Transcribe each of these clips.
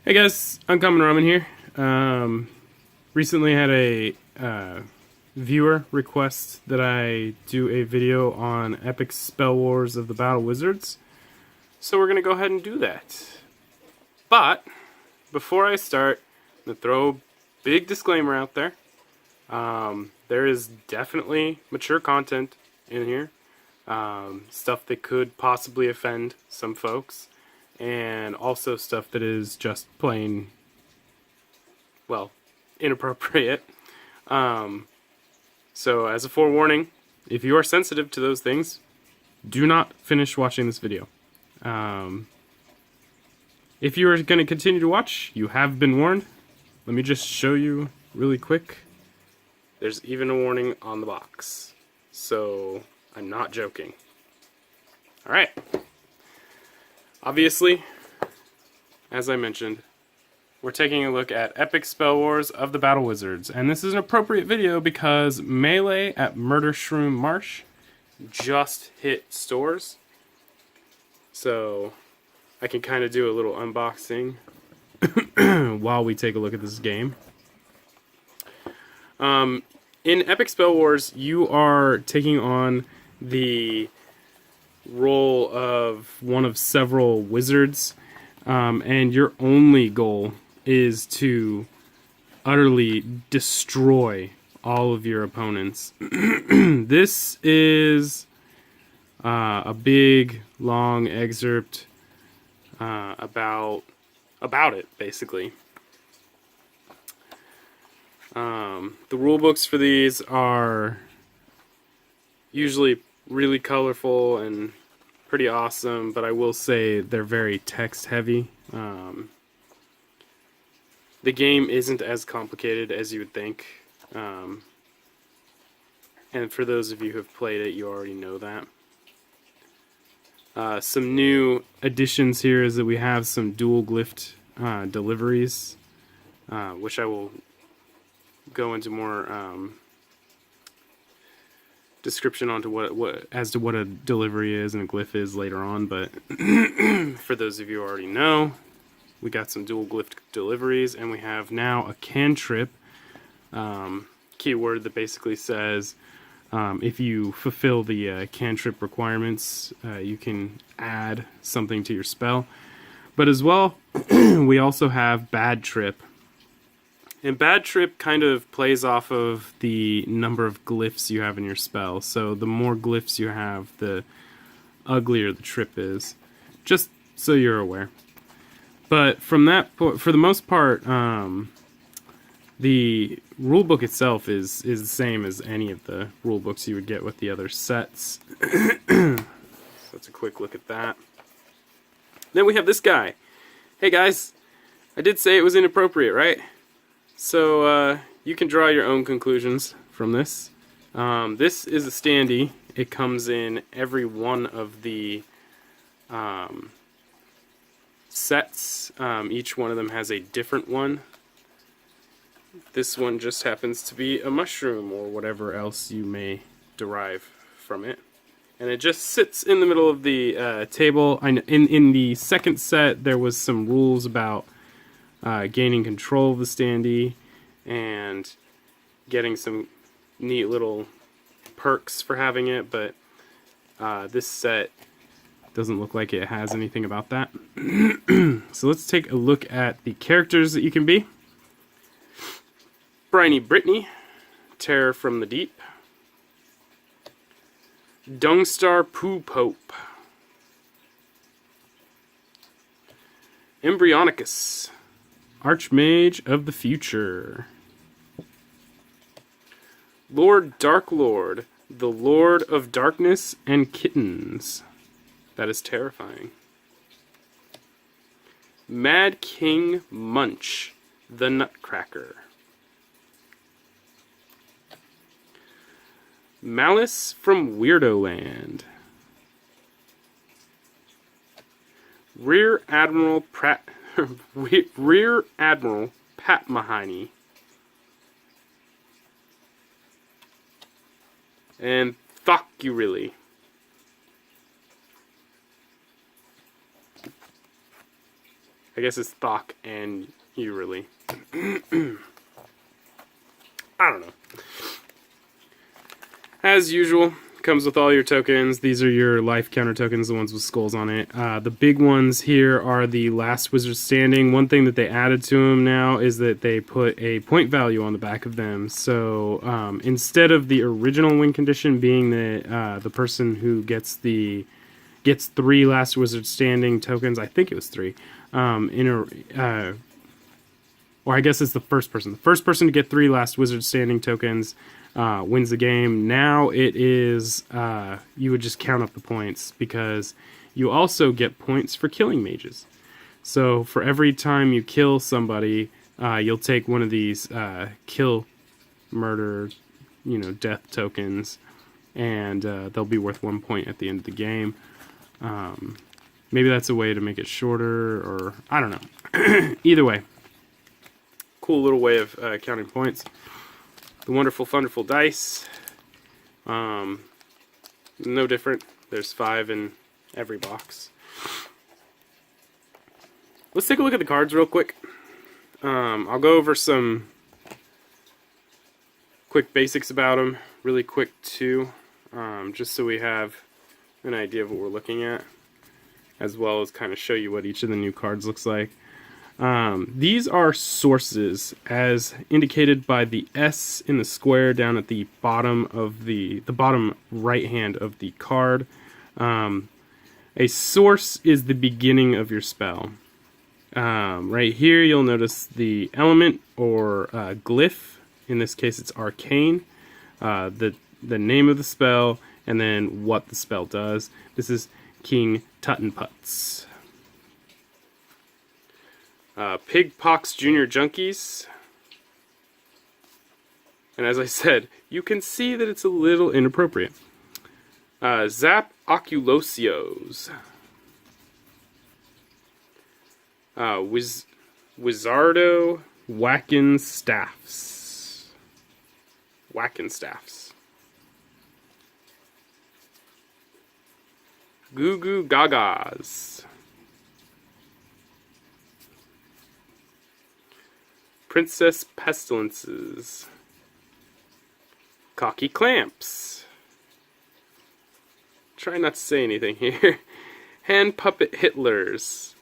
Hey guys, Uncommon Ramen here. Recently had a viewer request that I do a video on epic spell wars of the Battle Wizards, so we're gonna go ahead and do that. But before I start, I'm gonna throw a big disclaimer out there. There is definitely mature content in here, stuff that could possibly offend some folks. And also stuff that is just plain, well, inappropriate. So as a forewarning, if you are sensitive to those things, do not finish watching this video. If you are going to continue to watch, you have been warned. Let me just show you really quick. There's even a warning on the box. So I'm not joking. Alright. Obviously, as I mentioned, we're taking a look at Epic Spell Wars of the Battle Wizards. And this is an appropriate video because Melee at Murdershroom Marsh just hit stores. So I can kind of do a little unboxing while we take a look at this game. In Epic Spell Wars, you are taking on the role of one of several wizards, and your only goal is to utterly destroy all of your opponents. This is a big, long excerpt about it, basically. The rule books for these are usually really colorful and pretty awesome, but I will say they're very text heavy. The game isn't as complicated as you would think, and for those of you who have played it, you already know that. Some new additions here is that we have some dual glyph deliveries, which I will go into more description onto what a delivery is and a glyph is later on, but for those of you who already know, we got some dual glyph deliveries, and we have now a cantrip keyword that basically says if you fulfill the cantrip requirements, you can add something to your spell. But as well, we also have bad trip. And bad trip kind of plays off of the number of glyphs you have in your spell. So the more glyphs you have, the uglier the trip is. Just so you're aware. But from that, for the most part, the rulebook itself is the same as any of the rulebooks you would get with the other sets. So that's a quick look at that. Then we have this guy. Hey guys, I did say it was inappropriate, right? So you can draw your own conclusions from this. This is a Standee. It comes in every one of the sets. Each one of them has a different one. This one just happens to be a mushroom or whatever else you may derive from it. And it just sits in the middle of the table. In the second set, there was some rules about gaining control of the Standee and getting some neat little perks for having it, but this set doesn't look like it has anything about that. So let's take a look at the characters that you can be. Briny Brittany, Terror from the Deep. Dungstar Poo Pope. Embryonicus, Archmage of the Future. Lord Darklord, the Lord of Darkness and Kittens. That is terrifying. Mad King Munch, the Nutcracker. Malice from Weirdo Land. Rear Admiral Pat Mahoney. And fuck you really. I guess it's Thok and Urili. I don't know. As usual, comes with all your tokens. These are your life counter tokens, the ones with skulls on it. The big ones here are the last wizard standing. One thing that they added to them now is that they put a point value on the back of them. So instead of the original win condition being that the person who gets 3 last wizard standing tokens, I think it was 3, or I guess it's the first person. The first person to get 3 last wizard standing tokens wins the game. Now it is, you would just count up the points, because you also get points for killing mages. So for every time you kill somebody, you'll take one of these kill, murder, death tokens, and they'll be worth 1 point at the end of the game. Maybe that's a way to make it shorter, or I don't know. Either way, cool little way of counting points. The wonderful, wonderful dice. No different. There's 5 in every box. Let's take a look at the cards real quick. I'll go over some quick basics about them, really quick too, just so we have an idea of what we're looking at, as well as kind of show you what each of the new cards looks like. These are sources, as indicated by the S in the square down at the bottom of the bottom right hand of the card. A source is the beginning of your spell. Right here you'll notice the element or glyph. In this case it's arcane. The name of the spell, and then what the spell does. This is King Tuttenputz. Pigpox Junior Junkies. And as I said, you can see that it's a little inappropriate. Zap Oculosios. Wizardo Whackin' Staffs. Whackin' Staffs. Goo Goo Gagas. Princess Pestilences. Cocky Clamps. Try not to say anything here. Hand Puppet Hitlers.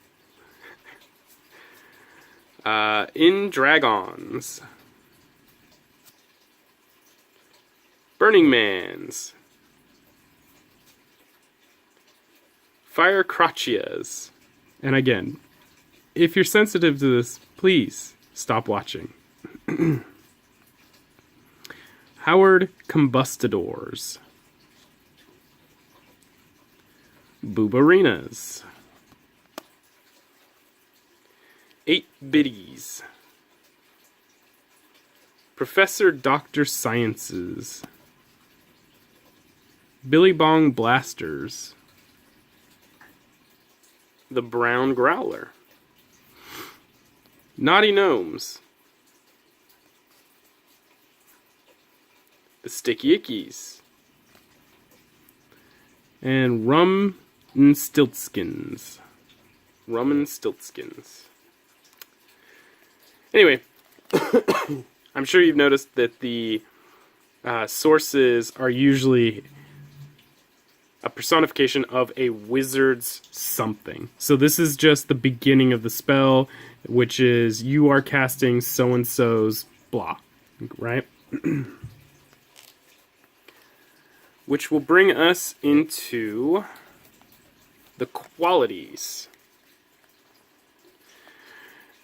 In Dragons. Burning Mans. Fire Crotchias. And again, if you're sensitive to this, please stop watching. Howard Combustadors. Boobarinas. 8 Biddies. Professor Dr. Sciences. Billy Bong Blasters. The Brown Growler. Naughty Gnomes. The Sticky Ickies. And Rum and Stiltskins. Rum and Stiltskins. Anyway, I'm sure you've noticed that the sources are usually a personification of a wizard's something. So this is just the beginning of the spell, which is you are casting so-and-so's blah, right? Which will bring us into the qualities.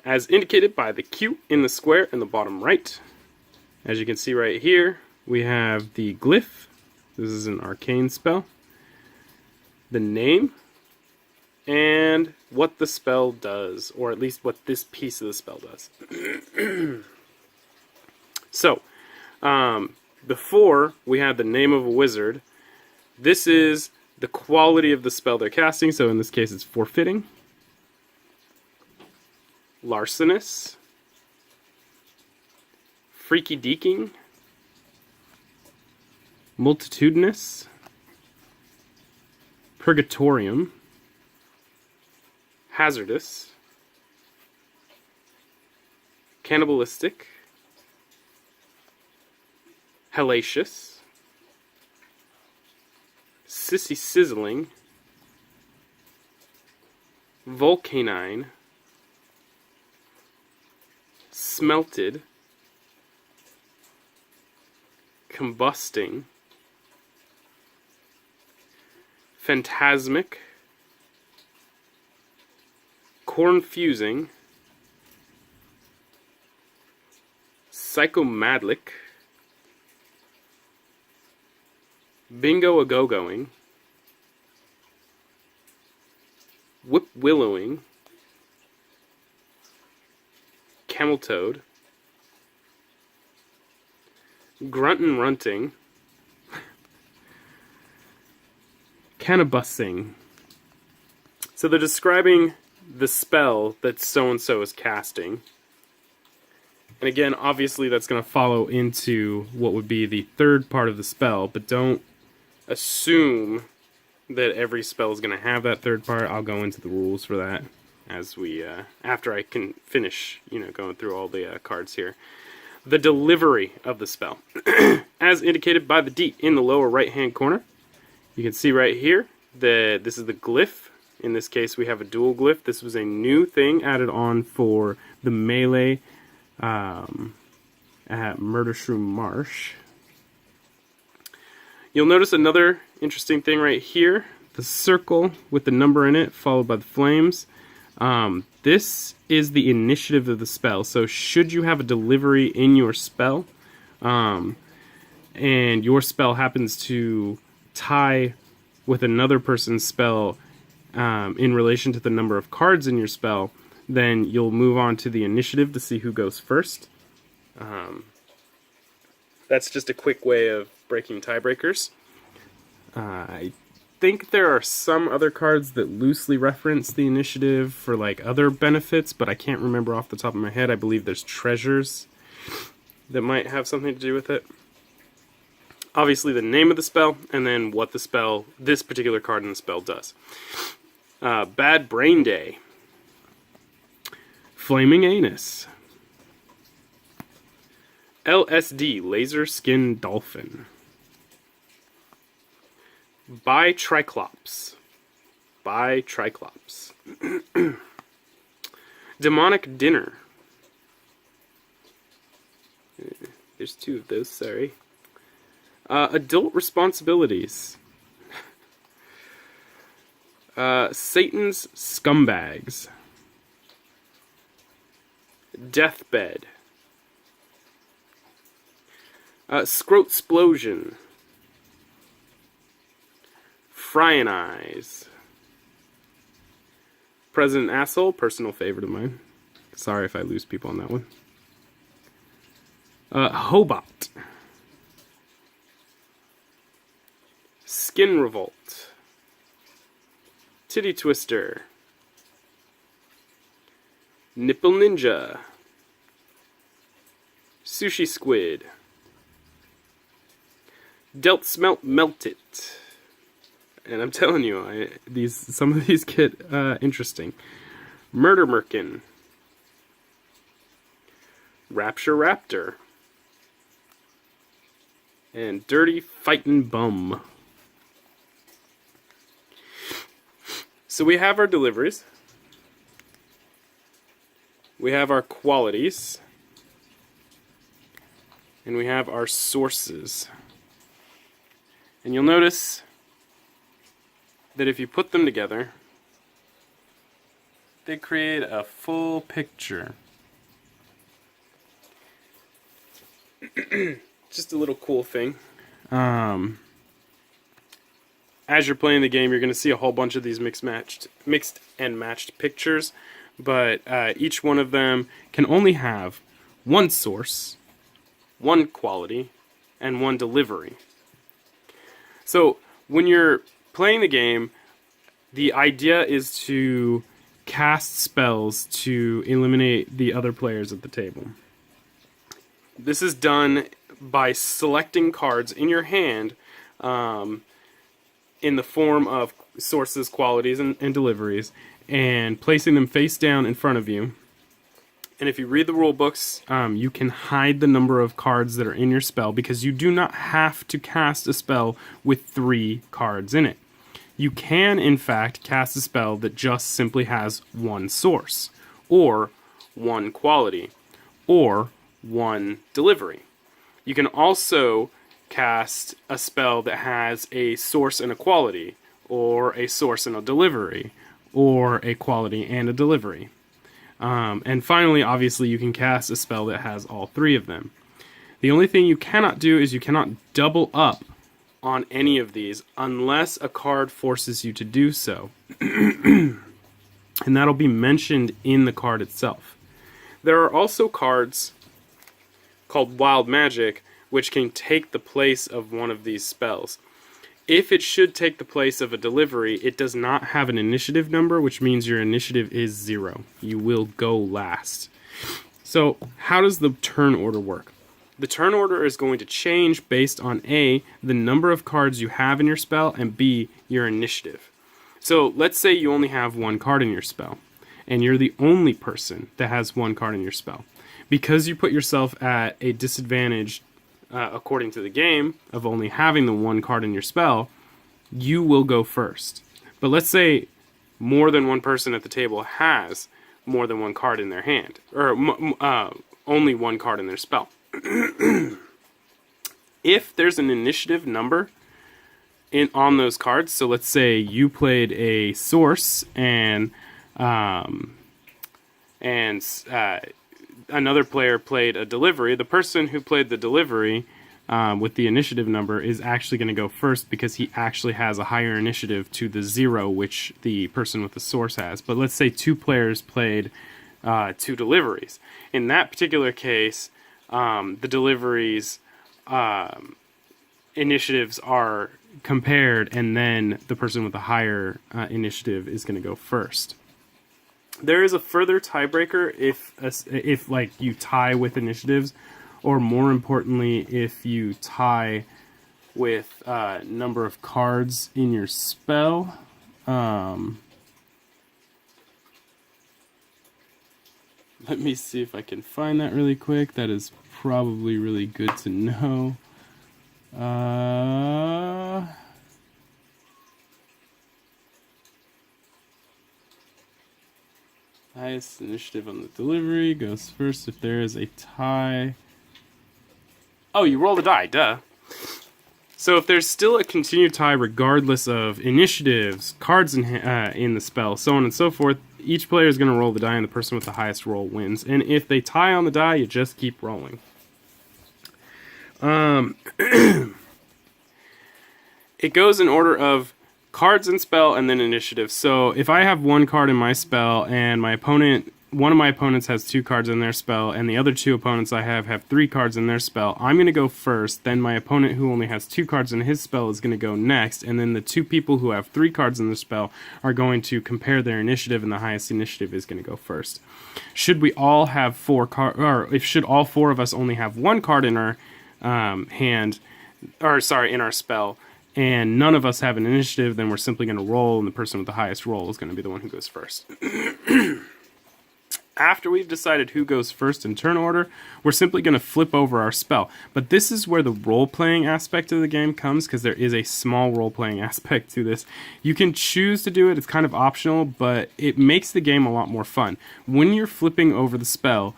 As indicated by the Q in the square in the bottom right. As you can see right here, we have the glyph. This is an arcane spell. The name, and what the spell does, or at least what this piece of the spell does. So, before we had the name of a wizard, this is the quality of the spell they're casting, so in this case it's forfeiting, larcenous, freaky deaking, multitudinous, purgatorium, hazardous, cannibalistic, hellacious, sissy sizzling, vulcanine, smelted, combusting, phantasmic, corn-fusing, psychomadlic, bingo-a-go-going, whip-willowing, camel-toad, grunt-and-runting, cannibussing. So they're describing the spell that so-and-so is casting. And again, obviously that's going to follow into what would be the third part of the spell, but don't assume that every spell is going to have that third part. I'll go into the rules for that as we, after I can finish, going through all the cards here. The delivery of the spell. As indicated by the D in the lower right-hand corner, you can see right here that this is the glyph. In this case, we have a dual glyph. This was a new thing added on for the melee at Murdershroom Marsh. You'll notice another interesting thing right here. The circle with the number in it, followed by the flames. This is the initiative of the spell. So should you have a delivery in your spell, and your spell happens to tie with another person's spell in relation to the number of cards in your spell, then you'll move on to the initiative to see who goes first. That's just a quick way of breaking tiebreakers. I think there are some other cards that loosely reference the initiative for like other benefits, but I can't remember off the top of my head. I believe there's treasures that might have something to do with it. Obviously the name of the spell, and then what the spell, this particular card in the spell does. Bad Brain Day. Flaming Anus. LSD, Laser Skin Dolphin. Bitriclops. Demonic Dinner. There's two of those, sorry. Adult Responsibilities. Satan's Scumbags. Deathbed. Scrotsplosion. Frying Eyes. President Asshole, personal favorite of mine. Sorry if I lose people on that one. Hobot. Skin Revolt. Titty Twister. Nipple Ninja. Sushi Squid. Delt Smelt Melt It. And I'm telling you, some of these get interesting. Murder Merkin. Rapture Raptor. And Dirty Fightin' Bum. So we have our deliveries. We have our qualities. And we have our sources. And you'll notice that if you put them together, they create a full picture. Just a little cool thing. As you're playing the game, you're going to see a whole bunch of these mixed and matched pictures, but each one of them can only have one source, one quality, and one delivery. So when you're playing the game, the idea is to cast spells to eliminate the other players at the table. This is done by selecting cards in your hand in the form of sources, qualities, and deliveries, and placing them face down in front of you. And if you read the rule books, you can hide the number of cards that are in your spell because you do not have to cast a spell with 3 cards in it. You can, in fact, cast a spell that just simply has 1 source, or 1 quality, or 1 delivery. You can also cast a spell that has a source and a quality, or a source and a delivery, or a quality and a delivery. And finally, obviously, you can cast a spell that has all 3 of them. The only thing you cannot do is you cannot double up on any of these unless a card forces you to do so. And that'll be mentioned in the card itself. There are also cards called Wild Magic, which can take the place of one of these spells. If it should take the place of a delivery, it does not have an initiative number, which means your initiative is 0. You will go last. So, how does the turn order work? The turn order is going to change based on A, the number of cards you have in your spell, and B, your initiative. So, let's say you only have 1 card in your spell, and you're the only person that has 1 card in your spell. Because you put yourself at a disadvantage according to the game, of only having the 1 card in your spell, you will go first. But let's say more than one person at the table has more than 1 card in their hand, or only 1 card in their spell. If there's an initiative number on those cards, so let's say you played a source and another player played a delivery, the person who played the delivery with the initiative number is actually going to go first because he actually has a higher initiative to the 0 which the person with the source has. But let's say 2 players played 2 deliveries. In that particular case, the deliveries initiatives are compared, and then the person with the higher initiative is going to go first. There is a further tiebreaker if like you tie with initiatives, or more importantly, if you tie with number of cards in your spell. Let me see if I can find that really quick. That is probably really good to know. Highest initiative on the delivery goes first if there is a tie. Oh, you roll the die, duh. So if there's still a continued tie regardless of initiatives, cards in the spell, so on and so forth, each player is going to roll the die and the person with the highest roll wins. And if they tie on the die, you just keep rolling. It goes in order of cards in spell and then initiative. So if I have 1 card in my spell and one of my opponents has 2 cards in their spell and the other 2 opponents I have 3 cards in their spell, I'm going to go first. Then my opponent who only has 2 cards in his spell is going to go next. And then the 2 people who have 3 cards in their spell are going to compare their initiative, and the highest initiative is going to go first. Should we all have 4 cards, or should all 4 of us only have 1 card in our in our spell, and none of us have an initiative, then we're simply going to roll, and the person with the highest roll is going to be the one who goes first. After we've decided who goes first in turn order, we're simply going to flip over our spell. But this is where the role-playing aspect of the game comes, because there is a small role-playing aspect to this. You can choose to do it, it's kind of optional, but it makes the game a lot more fun. When you're flipping over the spell,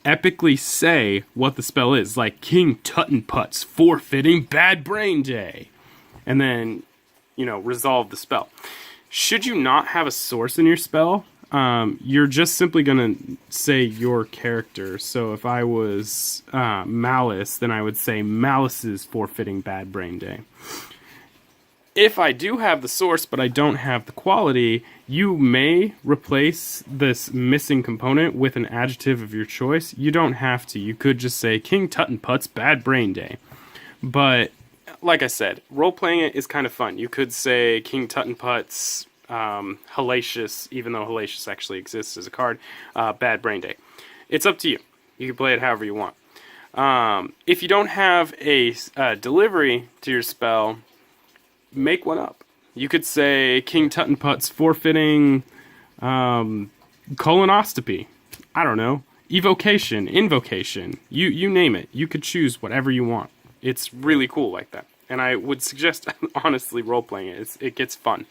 epically say what the spell is, like King Tuttenput's forfeiting Bad Brain Day. And then, resolve the spell. Should you not have a source in your spell, you're just simply going to say your character. So if I was Malice, then I would say Malice's forfeiting Bad Brain Day. If I do have the source, but I don't have the quality, you may replace this missing component with an adjective of your choice. You don't have to. You could just say King Tuttenput's Bad Brain Day. But like I said, role-playing it is kind of fun. You could say King Tuttenput's Hellacious, even though Hellacious actually exists as a card, Bad Brain Day. It's up to you. You can play it however you want. If you don't have a delivery to your spell, make one up. You could say King Tuttenput's forfeiting colonoscopy. I don't know. evocation, invocation, you name it. You could choose whatever you want. It's really cool like that. And I would suggest, honestly, role-playing it. It gets fun.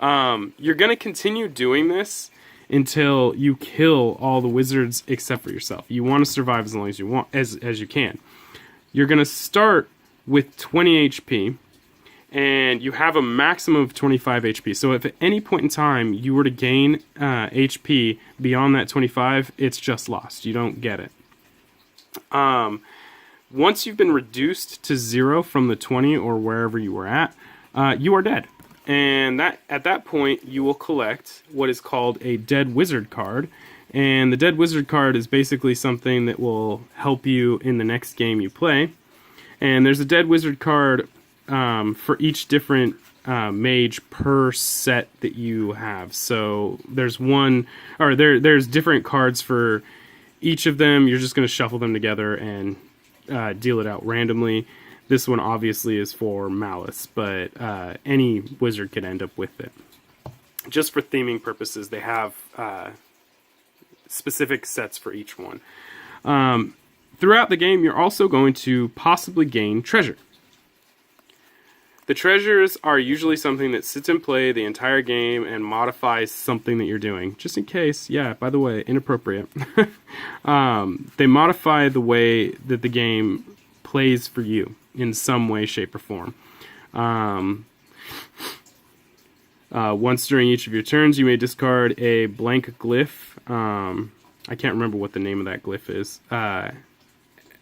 You're going to continue doing this until you kill all the wizards except for yourself. You want to survive as long as you want, as you can. You're going to start with 20 HP, and you have a maximum of 25 HP. So if at any point in time you were to gain HP beyond that 25, it's just lost. You don't get it. Once you've been reduced to 0 from the 20 or wherever you were at, you are dead. And at that point, you will collect what is called a Dead Wizard card. And the Dead Wizard card is basically something that will help you in the next game you play. And there's a Dead Wizard card for each different mage per set that you have. So there's there's different cards for each of them. You're just going to shuffle them together and deal it out randomly. This one obviously is for Malice, but any wizard could end up with it. Just for theming purposes, they have specific sets for each one. Throughout the game, you're also going to possibly gain treasure. The treasures are usually something that sits in play the entire game and modifies something that you're doing. Just in case, yeah, by the way, inappropriate. They modify the way that the game plays for you in some way, shape, or form. Once during each of your turns, you may discard a blank glyph. I can't remember what the name of that glyph is.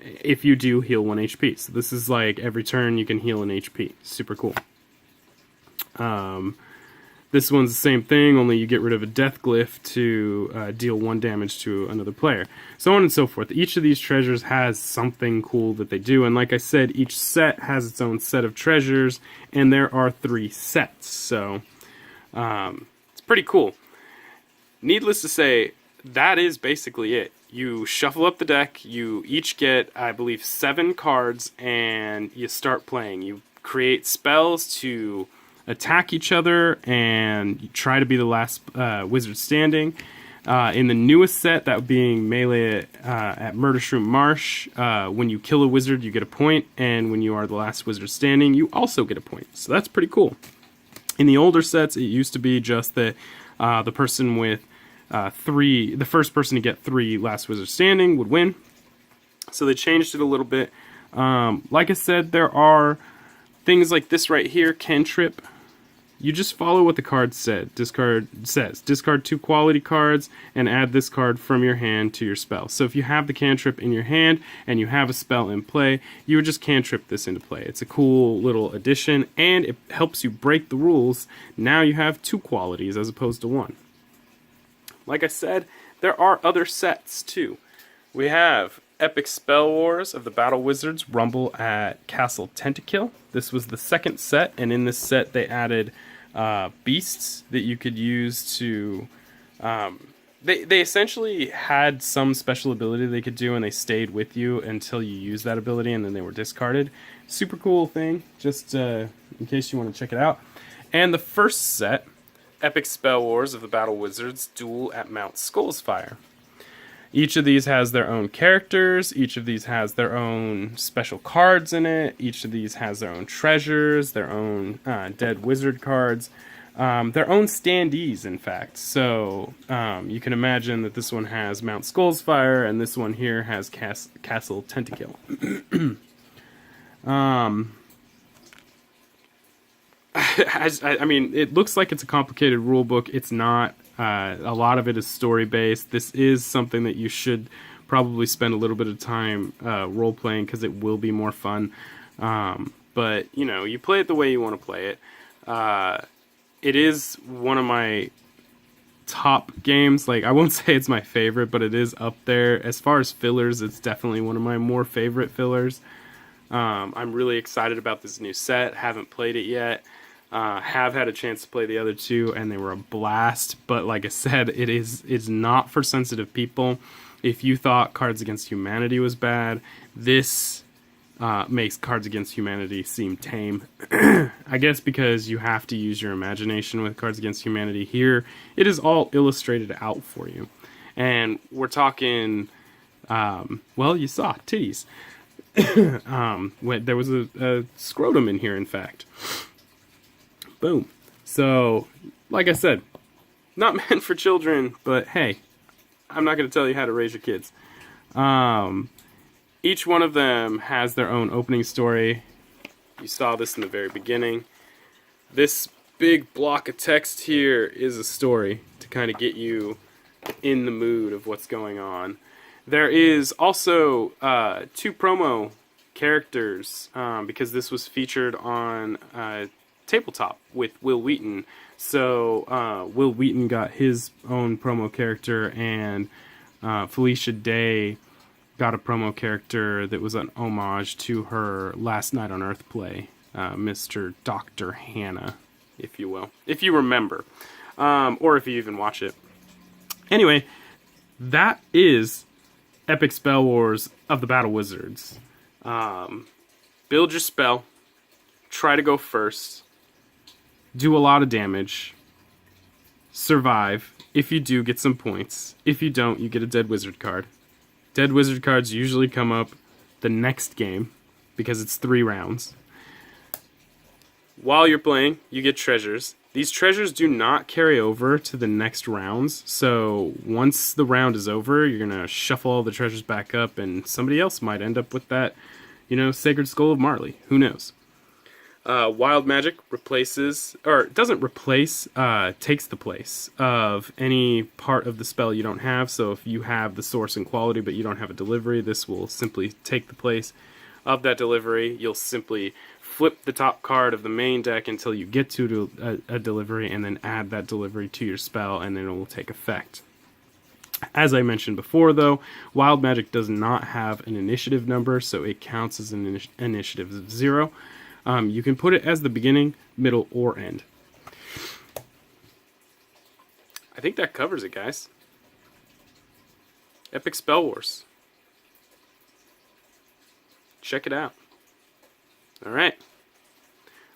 If you do, heal 1 HP. So this is like every turn you can heal an HP. Super cool. This one's the same thing, only you get rid of a death glyph to deal 1 damage to another player. So on and so forth. Each of these treasures has something cool that they do. And like I said, each set has its own set of treasures, and there are 3 sets. So it's pretty cool. Needless to say, that is basically it. You shuffle up the deck, you each get, I believe, 7 cards, and you start playing. You create spells to attack each other, and you try to be the last wizard standing. In the newest set, that being melee at Murdershroom Marsh, when you kill a wizard, you get a point, and when you are the last wizard standing, you also get a point. So that's pretty cool. In the older sets, it used to be just that the person with the first person to get 3 last wizard standing would win. So they changed it a little bit. Like I said, there are things like this right here, cantrip. You just follow what the card says. Discard 2 quality cards and add this card from your hand to your spell. So if you have the cantrip in your hand and you have a spell in play, you would just cantrip this into play. It's a cool little addition, and it helps you break the rules. Now you have 2 qualities as opposed to 1. Like I said, there are other sets too. We have Epic Spell Wars of the Battle Wizards Rumble at Castle Tentakill. This was the second set, and in this set they added beasts that you could use to... They essentially had some special ability they could do, and they stayed with you until you used that ability, and then they were discarded. Super cool thing, just in case you want to check it out. And the first set, Epic Spell Wars of the Battle Wizards Duel at Mount Skullsfire. Each of these has their own characters, each of these has their own special cards in it, each of these has their own treasures, their own dead wizard cards, their own standees, in fact. So you can imagine that this one has Mount Skullsfire, and this one here has Castle Tentakill. I mean, it looks like it's a complicated rule book. It's not. A lot of it is story-based. This is something that you should probably spend a little bit of time role-playing, because it will be more fun. But, you know, you play it the way you want to play it. It is one of my top games. Like, I won't say it's my favorite, but it is up there. As far as fillers, it's definitely one of my more favorite fillers. I'm really excited about this new set. Haven't played it yet. Have had a chance to play the other 2, and they were a blast. But like I said, it's not for sensitive people. If you thought Cards Against Humanity was bad, this makes Cards Against Humanity seem tame. I guess because you have to use your imagination with Cards Against Humanity. Here, it is all illustrated out for you. And we're talking Well, you saw titties. There was a scrotum in here, in fact. Boom. So, like I said, not meant for children, but hey, I'm not going to tell you how to raise your kids. Each one of them has their own opening story. You saw this in the very beginning. This big block of text here is a story to kind of get you in the mood of what's going on. There is also 2 promo characters because this was featured on Tabletop with Will Wheaton. So Will Wheaton got his own promo character, and Felicia Day got a promo character that was an homage to her Last Night on Earth play, Mr. Dr. Hannah, if you will. If you remember. Or if you even watch it. Anyway, that is Epic Spell Wars of the Battle Wizards. Build your spell. Try to go first. Do a lot of damage. Survive. If you do, get some points. If you don't, you get a dead wizard card. Dead wizard cards usually come up the next game because it's 3 rounds. While you're playing, you get treasures. These treasures do not carry over to the next rounds, so once the round is over, you're going to shuffle all the treasures back up, and somebody else might end up with that, Sacred Skull of Marley. Who knows? Wild Magic replaces, or doesn't replace, takes the place of any part of the spell you don't have. So if you have the source and quality but you don't have a delivery, this will simply take the place of that delivery. You'll simply flip the top card of the main deck until you get to a delivery, and then add that delivery to your spell, and then it will take effect. As I mentioned before, though, Wild Magic does not have an initiative number, so it counts as an initiative of 0. You can put it as the beginning, middle, or end. I think that covers it, guys. Epic Spell Wars. Check it out. Alright.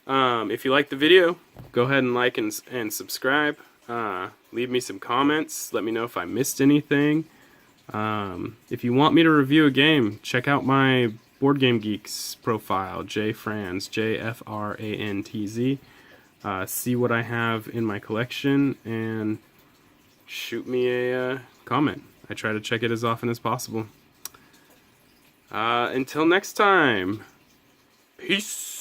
If you like the video, go ahead and like and subscribe. Leave me some comments. Let me know if I missed anything. If you want me to review a game, check out my Board Game Geeks profile, JFrantz, JFRANTZ. See what I have in my collection and shoot me a comment. I try to check it as often as possible. Until next time, peace.